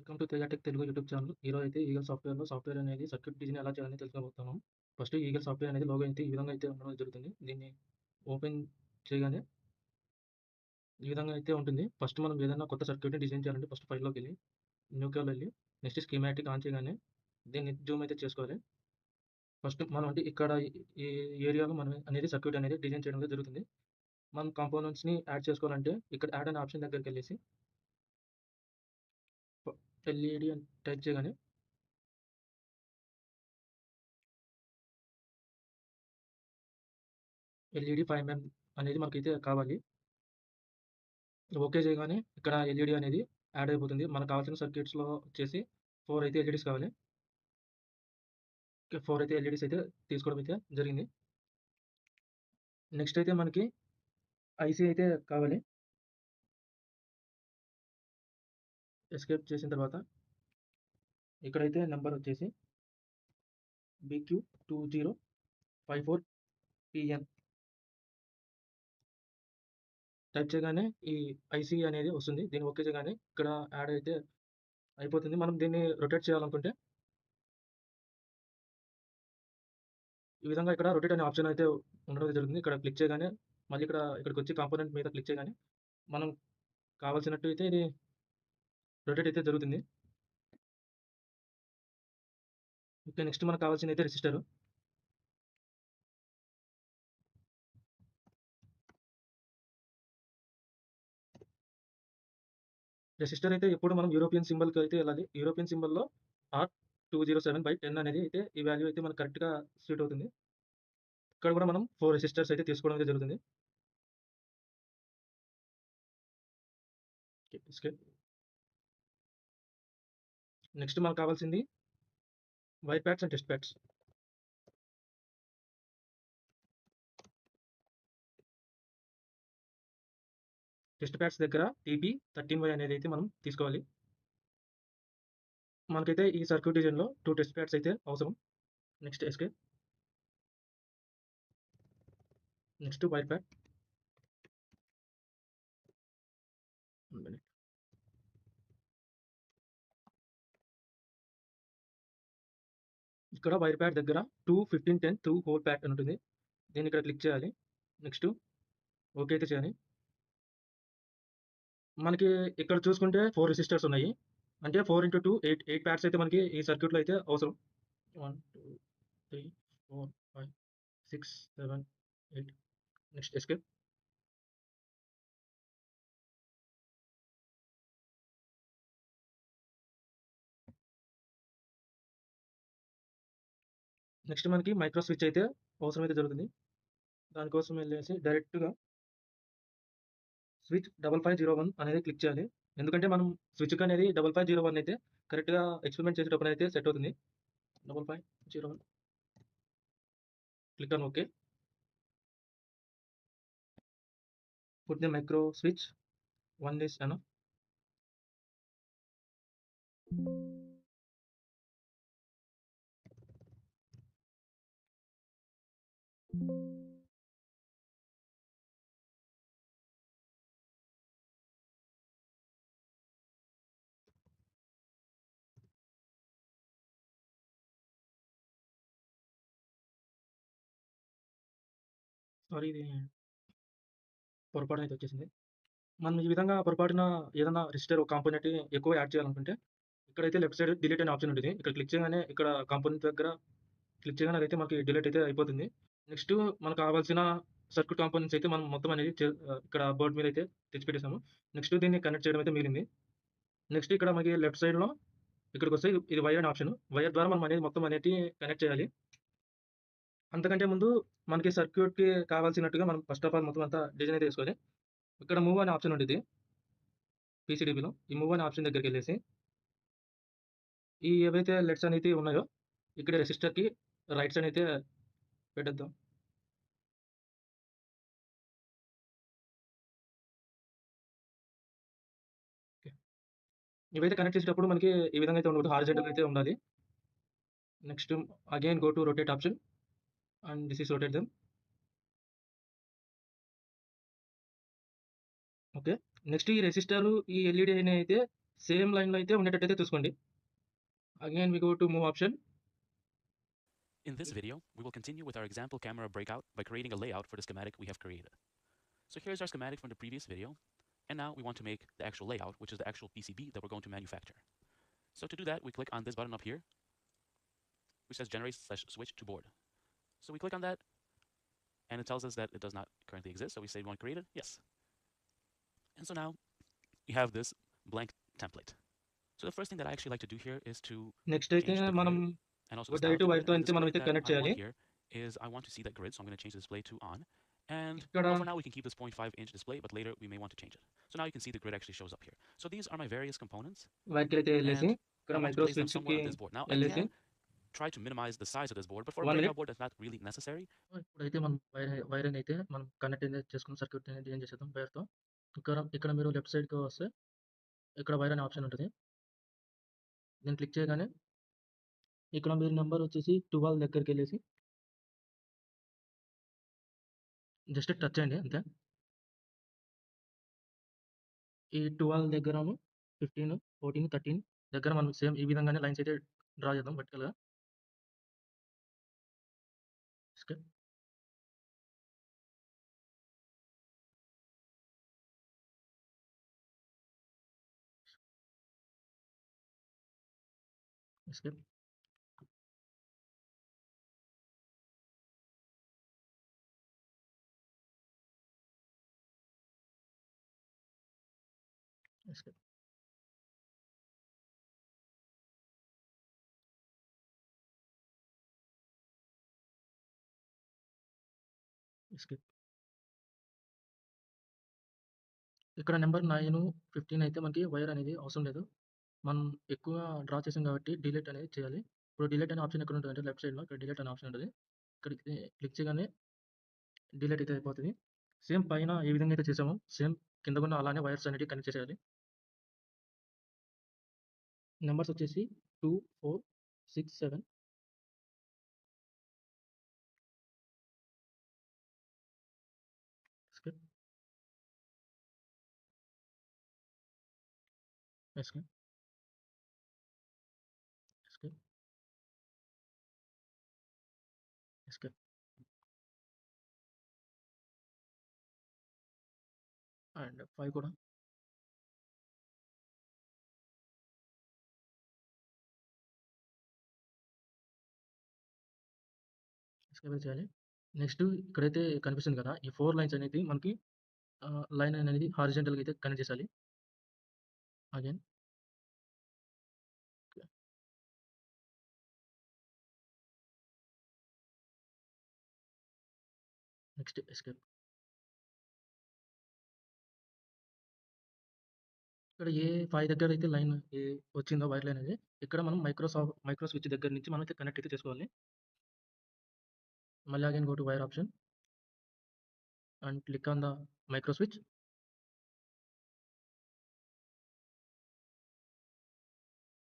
Welcome to Teja Tech Telugu YouTube channel. ఈరోజు అయితే eagle సాఫ్ట్వేర్లో సాఫ్ట్వేర్ అనేది సర్క్యూట్ డిజైన్ ఎలా చేయాలని తెలుసుకోబోతున్నాం. ఫస్ట్ ఈగల్ సాఫ్ట్వేర్ అనేది లోగో అయితే ఈ విధంగా అయితే ఉండడం జరుగుతుంది. దీన్ని ఓపెన్ చేయగానే ఈ విధంగా అయితే ఉంటుంది. ఫస్ట్ మనం ఏదైనా కొత్త సర్క్యూట్ని డిజైన్ చేయాలంటే ఫస్ట్ ఫైల్లోకి వెళ్ళి న్యూకి వెళ్ళి నెక్స్ట్ స్కీమాటిక్ ఆన్ చేయగానే దీన్ని జూమ్ అయితే చేసుకోవాలి. ఫస్ట్ మనం అంటే ఇక్కడ ఈ ఏరియాలో మనం అనేది సర్క్యూట్ అనేది డిజైన్ చేయడం అయితే జరుగుతుంది. మనం కాంపోనెంట్స్ని యాడ్ చేసుకోవాలంటే ఇక్కడ యాడ్ అనే ఆప్షన్ దగ్గరికి వెళ్ళేసి ఎల్ఈడి అని టైప్ చేయగానే ఎల్ఈడి 5 mm అనేది మనకైతే కావాలి. ఓకే చేయగానే ఇక్కడ ఎల్ఈడి అనేది యాడ్ అయిపోతుంది. మనకు కావాల్సిన సర్క్యూట్స్‌లో వచ్చేసి 4 అయితే ఎల్ఈడీస్ కావాలి. 4 అయితే ఎల్ఈడీస్ అయితే తీసుకోవడం అయితే జరిగింది. నెక్స్ట్ అయితే మనకి ఐసీ అయితే కావాలి. ఎస్కేప్ చేసిన తర్వాత ఇక్కడైతే నంబర్ వచ్చేసి BQ2054PN టైప్ చేయగానే ఈ ఐసీ అనేది వస్తుంది. దీన్ని ఓకే చేయగానే ఇక్కడ యాడ్ అయితే అయిపోతుంది. మనం దీన్ని రొటేట్ చేయాలనుకుంటే ఈ విధంగా ఇక్కడ రొటేట్ అనే ఆప్షన్ అయితే ఉండడం జరుగుతుంది. ఇక్కడ క్లిక్ చేయగానే మళ్ళీ ఇక్కడికొచ్చి కాంపోనెంట్ మీద క్లిక్ చేయగానే మనం కావాల్సినట్టు అయితే ఇది రొటేట్ అయితే జరుగుతుంది. ఓకే. నెక్స్ట్ మనకు కావాల్సిందయితే రెసిస్టరు. రెసిస్టర్ అయితే ఎప్పుడు మనం యూరోపియన్ సింబల్‌కి అయితే వెళ్ళాలి. యూరోపియన్ సింబల్‌లో R207/10 అనేది అయితే ఈ వాల్యూ అయితే మనకు కరెక్ట్‌గా సూట్ అవుతుంది. ఇక్కడ కూడా మనం 4 రెసిస్టర్స్ అయితే తీసుకోవడం అయితే జరుగుతుంది. ఎస్కేప్. నెక్స్ట్ మనకు కావాల్సింది wire pads and test pads. Test pads దగ్గర TP13Y అనేది అయితే మనం తీసుకోవాలి. మనకైతే ఈ సర్క్యూట్ డిజైన్‌లో 2 టెస్ట్ ప్యాడ్స్ అయితే అవసరం. Next escape. Next wire pad. 1 minute. ఇక్కడ వైర్ ప్యాడ్ దగ్గర 21510 2 హోల్ ప్యాడ్ అని ఉంటుంది. దీన్ని ఇక్కడ క్లిక్ చేయాలి. నెక్స్ట్ ఓకే అయితే చేయాలి. మనకి ఇక్కడ చూసుకుంటే 4 రెసిస్టర్స్ ఉన్నాయి. అంటే 4 x 2 8 ప్యాడ్స్ అయితే మనకి ఈ సర్క్యూట్‌లో అయితే అవసరం. 1, 2, 3, 4, 5, 6, 7, 8 నెక్స్ట్ ఎస్కేప్. నెక్స్ట్ మనకి మైక్రో స్విచ్ అయితే అవసరం అయితే జరుగుతుంది. దానికోసం వెళ్ళేసి డైరెక్ట్‌గా స్విచ్ 5501 అనేది క్లిక్ చేయాలి. ఎందుకంటే మనం స్విచ్‌కి అనేది 5501 అయితే కరెక్ట్‌గా ఎక్స్‌పెరిమెంట్ చేసేటప్పుడు అయితే సెట్ అవుతుంది. 5501 click on okay. Put the micro switch 1 is enough. Sorry ఇది పొరపాటున అయితే వచ్చేసింది. మనం ఈ విధంగా పొరపాటున ఏదైనా రెసిస్టర్ కాంపోనెంట్ ఎక్కువ యాడ్ చేయాలనుకుంటే ఇక్కడైతే లెఫ్ట్ సైడ్ డిలీట్ అనే ఆప్షన్ ఉంటుంది. ఇక్కడ క్లిక్ చేయగానే ఇక్కడ కాంపోనెంట్ దగ్గర క్లిక్ చేయగానే అదైతే మనకి డిలీట్ అయితే అయిపోతుంది. నెక్స్ట్ మనకు కావాల్సిన సర్క్యూట్ కాంపోనెంట్స్ అయితే మనం మొత్తం అనేది ఇక్కడ బోర్డ్ మీద అయితే తెచ్చిపెట్టేసాము. నెక్స్ట్ దీన్ని కనెక్ట్ చేయడం అయితే మిగిలింది. నెక్స్ట్ ఇక్కడ మనకి లెఫ్ట్ సైడ్‌లో ఇక్కడికొస్తే ఇది వైర్ అనే ఆప్షన్. వైర్ ద్వారా మనం అనేది మొత్తం అనేది కనెక్ట్ చేయాలి. అంతకంటే ముందు మనకి సర్క్యూట్‌కి కావాల్సినట్టుగా మనం ఫస్ట్ ఆఫ్ ఆల్ మొత్తం అంతా డిజైన్ అయితే ఏసుకోవాలి. ఇక్కడ మూవ్ అనే ఆప్షన్ ఉండిద్ది. పీసీడీబీలో ఈ మూవ్ అనే ఆప్షన్ దగ్గరికెళ్ళేసి ఏవైతే లెట్స్ అనేది ఉన్నాయో ఇక్కడ రెసిస్టర్‌కి రైట్ సైడ్ అయితే పెట్టేద్దాం. ఓకే. ఇవైతే కనెక్ట్ చేసేటప్పుడు మనకి ఈ విధంగా అయితే ఉండకూడదు. హారిజాంటల్‌గా అయితే ఉండాలి. Next again go to rotate option and this is rotate them. Okay. Next ఈ రెసిస్టర్, ఈ ఎల్ఈడీ అయితే సేమ్ లైన్‌లో అయితే ఉండేటట్టయితే చూసుకోండి. Again we go to move option. In this video, we will continue with our example camera breakout by creating a layout for the schematic we have created. So here's our schematic from the previous video, and now we want to make the actual layout, which is the actual PCB that we're going to manufacture. So to do that, we click on this button up here, which says generate/switch to board. So we click on that, and it tells us that it does not currently exist, so we say we want to create it, yes. And so now we have this blank template. So the first thing that I actually like to do here is to next అయితే change the మనం grid and also the style direct to grid. వైర్‌తో And the అయితే display మనమైతే that connect I చేయాలి. want here is I want to see that grid, so I'm going to change the display to on. And ఇక్కడ well, for now we can keep this 0.5-inch display, but later we may want to change it. So now you can see the grid actually shows up here. So these are my various components, వైర్‌కైతే ఎళ్ళేసి and ఇక్కడ I want to micro place them somewhere స్విచ్‌కి on this board. Now I ఎళ్ళేసి can try to minimize the size of this board, but for a 1 breakout minute. board that's not really necessary. ఇప్పుడైతే మనం వైర్‌ని అయితే మనం connect అనేది చేసుకున్న circuit అనేది design చేసేద్దాం వైర్‌తో. ఇక్కడ మీరు లెఫ్ట్ సైడ్‌కి వస్తే ఇక్కడ వైర్ అనే ఆప్షన్ ఉంటది. దీన్ని క్లిక్ చేయగానే ఇక్కడ మీరు నంబర్ వచ్చేసి 12 దగ్గరికెళ్ళేసి జస్ట్ టచ్ చేయండి అంతే. ఈ 12 దగ్గరను 15, 14, 13 దగ్గర మనం సేమ్ ఈ విధంగానే లైన్స్ అయితే డ్రా చేద్దాం వర్టికల్‌గా. స్కిప్. ఎస్కేప్. ఎస్కేప్. ఎస్కేప్. ఇక్కడ నంబర్ 9, 15 అయితే మనకి వైర్ అనేది అవసరం లేదు. మనం ఎక్కువ డ్రా చేసాం కాబట్టి డిలీట్ అనేది చేయాలి. ఇప్పుడు డిలీట్ అనే ఆప్షన్ ఎక్కడ ఉంటదంటే లెఫ్ట్ సైడ్‌లో ఇక్కడ డిలీట్ అనే ఆప్షన్ ఉంటది. ఇక్కడికి క్లిక్ చేయగానే డిలీట్ అయితే అయిపోతది. సేమ్ పైన ఏ విధంగా అయితే చేసామో సేమ్ కింద కూడా అలానే వైర్స్ అనేటివి కనెక్ట్ చేసేయాలి. నంబర్స్ వచ్చేసి 2, 4, 6, 7. Skip. Escape. Escape. Escape. And 5 కూడా. ఎస్కేప్ అయితే చేయాలి. నెక్స్ట్ ఇక్కడైతే కనిపిస్తుంది కదా! ఈ 4 లైన్స్ అనేది మనకి లైన్ అనేది హారిజాంటల్‌గా అయితే కనెక్ట్ చేసాలి. అగైన్. Next escape. ఇక్కడ ఏ 5 దగ్గర అయితే లైన్ వచ్చిందో వైర్ లైన్ అనేది ఇక్కడ మనం మైక్రో స్విచ్ దగ్గర నుంచి మనం అయితే కనెక్ట్ అయితే చేసుకోవాలి. మళ్ళీ again go to wire option and click on the micro switch.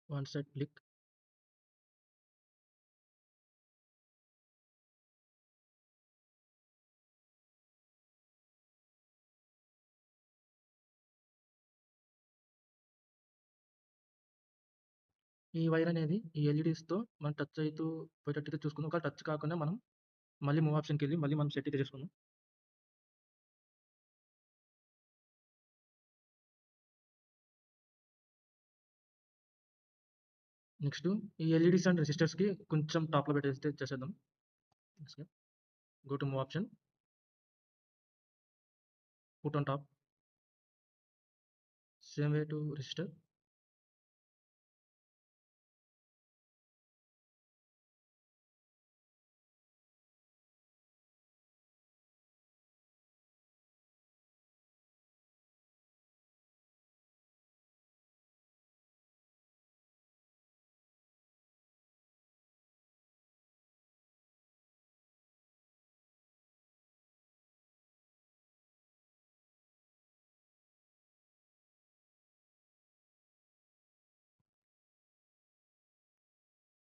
One side click. ఈ వైర్ అనేది ఈ ఎల్‌ఈడీస్‌తో మనం టచ్ అయితూ పోయేటట్టయితే చూసుకుందాం. ఒకవేళ టచ్ కాకుండా మనం మళ్ళీ మూవ్ ఆప్షన్‌కెళ్ళి మళ్ళీ మనం సెట్ అయితే చేసుకుందాం. నెక్స్ట్ ఈ ఎల్‌ఈడీస్ అండ్ రెసిస్టర్స్‌కి కొంచెం టాప్‌లో పెట్టేస్తే చేసేద్దాం. Escape. Go to move option. Put on top. Same way to resistor.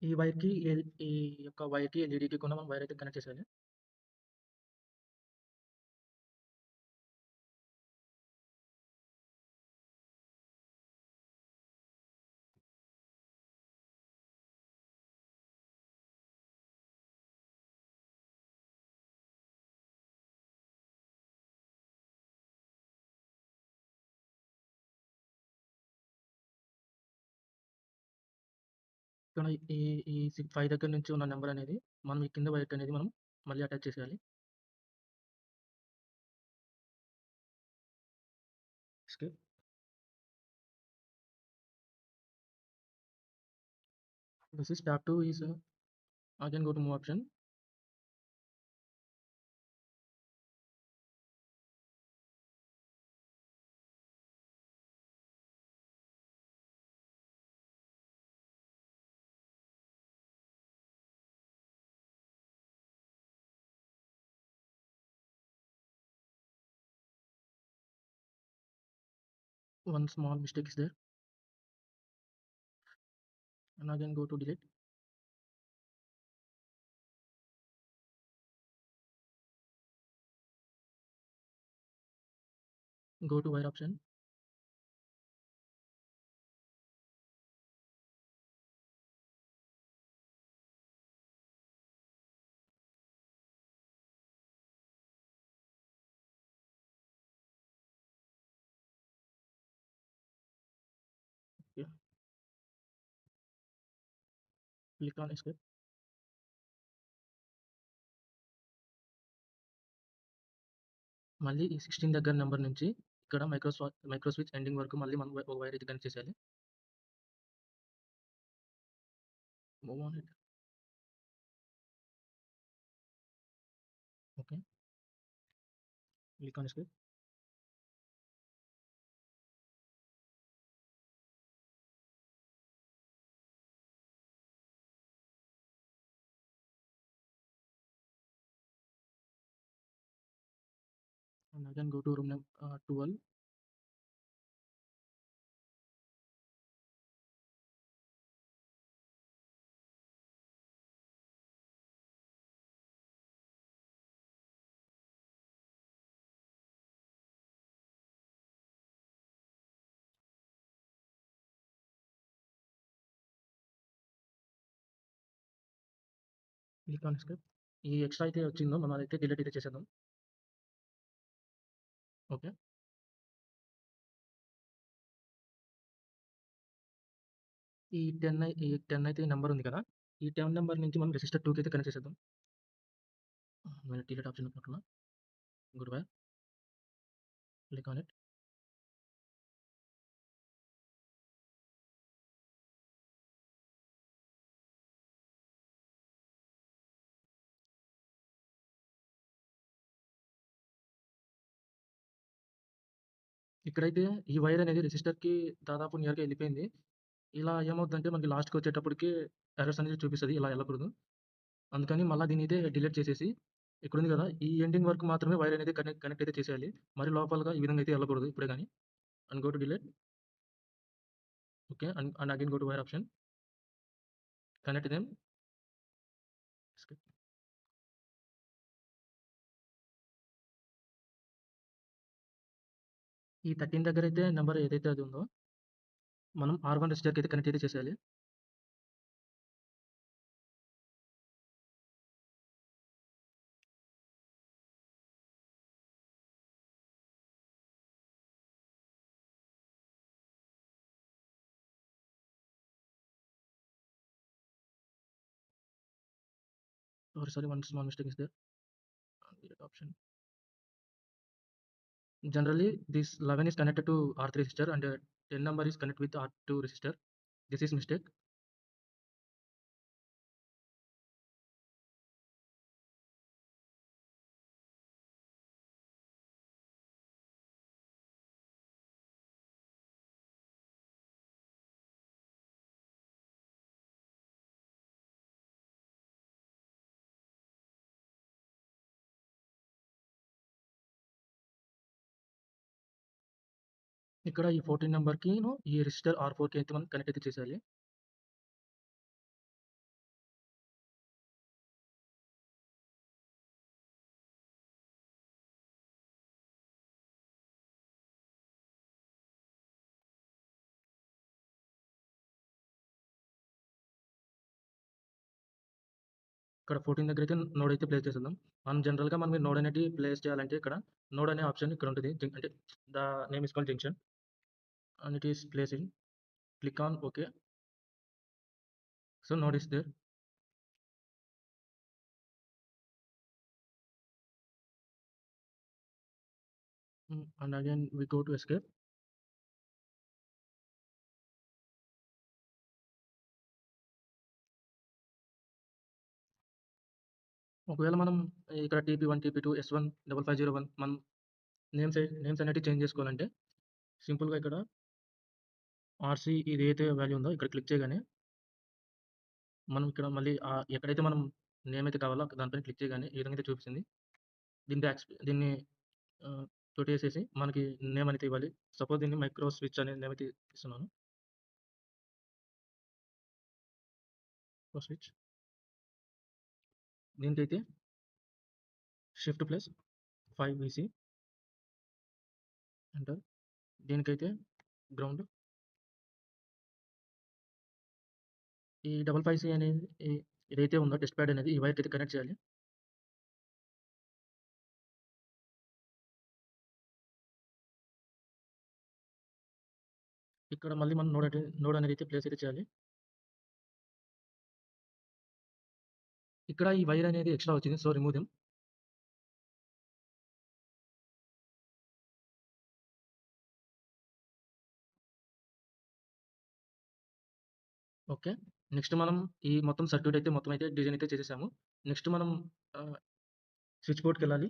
ఈ వైర్‌కి ఈ యొక్క వైర్‌కి ఎల్‌ఈడీకి కూడా మనం వైర్ అయితే కనెక్ట్ చేసేయాలి. ఇక్కడ ఈ ఈ 5 దగ్గర నుంచి ఉన్న నంబర్ అనేది మనం ఈ కింద వైట్ అనేది మనం మళ్ళీ అటాచ్ చేసేయాలి. Escape. This is tab 2 is again go to move option. One small mistake is there. And again go to delete. Go to wire option. Yeah. Click on escape. మళ్ళీ ఈ 16 దగ్గర నంబర్ నుంచి ఇక్కడ micro switch ending వరకు మళ్ళీ మనం ఒక wire అయితే కనెక్ట్ చేసేయాలి. Move on it. Okay. Click on escape. And again go to room number 12. Click on escape. ఈ ఎక్స్ట్రా అయితే వచ్చిందో మనం అదైతే డిలీట్ అయితే చేసేద్దాం. ఓకే. ఈ 10 అయితే నంబర్ ఉంది కదా! ఈ 10 నంబర్ నుంచి మనం రెసిస్టర్ 2కి అయితే కనెక్ట్ చేసేద్దాం. నేను డిలీట్ ఆప్షన్ నొక్కుతున్నా. Goodbye. Click on it. ఇక్కడైతే ఈ వైర్ అనేది రెసిస్టర్‌కి దాదాపు నియర్‌గా ఎళ్ళిపోయింది. ఇలా ఏమవుద్దంటే మనకి లాస్ట్‌కి వచ్చేటప్పటికి ఎర్రర్స్ అనేది చూపిస్తది. ఇలా ఎళ్ళకూడదు. అందుకని మళ్ళా దీన్నయితే డిలీట్ చేసేసి ఇక్కడుంది కదా! ఈ ఎండింగ్ వరకు మాత్రమే వైర్ అనేది కనెక్ట్ అయితే చేసేయాలి. మరి లోపలగా ఈ విధంగా అయితే ఎళ్ళకూడదు ఇప్పుడే గాని. And go to delete. Okay. And again go to wire option. Connect them. Skip. ఈ 13 దగ్గరైతే నంబర్ ఏదైతే అది ఉందో మనం R1 రెసిస్టర్‌కి అయితే కనెక్ట్ అయితే చేసేయాలి. Sorry, one small mistake is there. Delete option. Generally, this 11 is connected to R3 resistor and 10 number is connected with R2 resistor. This is mistake. ఇక్కడ ఈ 14 నంబర్‌కిను ఈ రెసిస్టర్ R4కి అయితే మనం కనెక్ట్ అయితే చేసేయాలి. ఇక్కడ 14 దగ్గరైతే నోడ్ అయితే ప్లేస్ చేసేద్దాం. జనరల్‌గా మనం ఈ నోడ్ అనేది ప్లేస్ చేయాలంటే ఇక్కడ నోడ్ అనే ఆప్షన్ ఇక్కడ ఉంటది. అంటే the name is called junction. And it is placing. Click on okay. So node is there. And again we go to escape. ఒకవేళ మనం ఇక్కడ TP1, TP2, S1, 5501 మనం నేమ్స్ అనేటివి చేంజ్ చేసుకోవాలంటే సింపుల్‌గా ఇక్కడ ఆర్‌సీ ఇదైతే వాల్యూ ఉందో ఇక్కడ క్లిక్ చేయగానే మనం ఇక్కడ మళ్ళీ ఎక్కడైతే మనం నేమ్ అయితే కావాలో దానిపైన క్లిక్ చేయగానే ఈ విధంగా అయితే చూపిస్తుంది. దీన్ని కొట్టేసేసి మనకి నేమ్ అనేది ఇవ్వాలి. సపోజ్ దీన్ని మైక్రో స్విచ్ అనే నేమ్ అయితే ఇస్తున్నాను. స్విచ్ దీనికైతే షిఫ్ట్ ప్లస్ 5 వీసీ ఎంటర్. దీనికైతే గ్రౌండ్. ఈ 55C అనేది ఏదైతే ఉందో టెస్ట్ ప్యాడ్ అనేది ఈ వైర్‌కి అయితే కనెక్ట్ చేయాలి. ఇక్కడ మళ్ళీ మనం నోడ్ అనేది అయితే ప్లేస్ అయితే చేయాలి. ఇక్కడ ఈ వైర్ అనేది ఎక్స్ట్రా వచ్చింది. So remove them. Okay. Next మనం ఈ మొత్తం సర్క్యూట్ అయితే మొత్తం అయితే డిజైన్ అయితే చేసేసాము. నెక్స్ట్ మనం స్విచ్ బోర్డ్‌కెళ్ళాలి.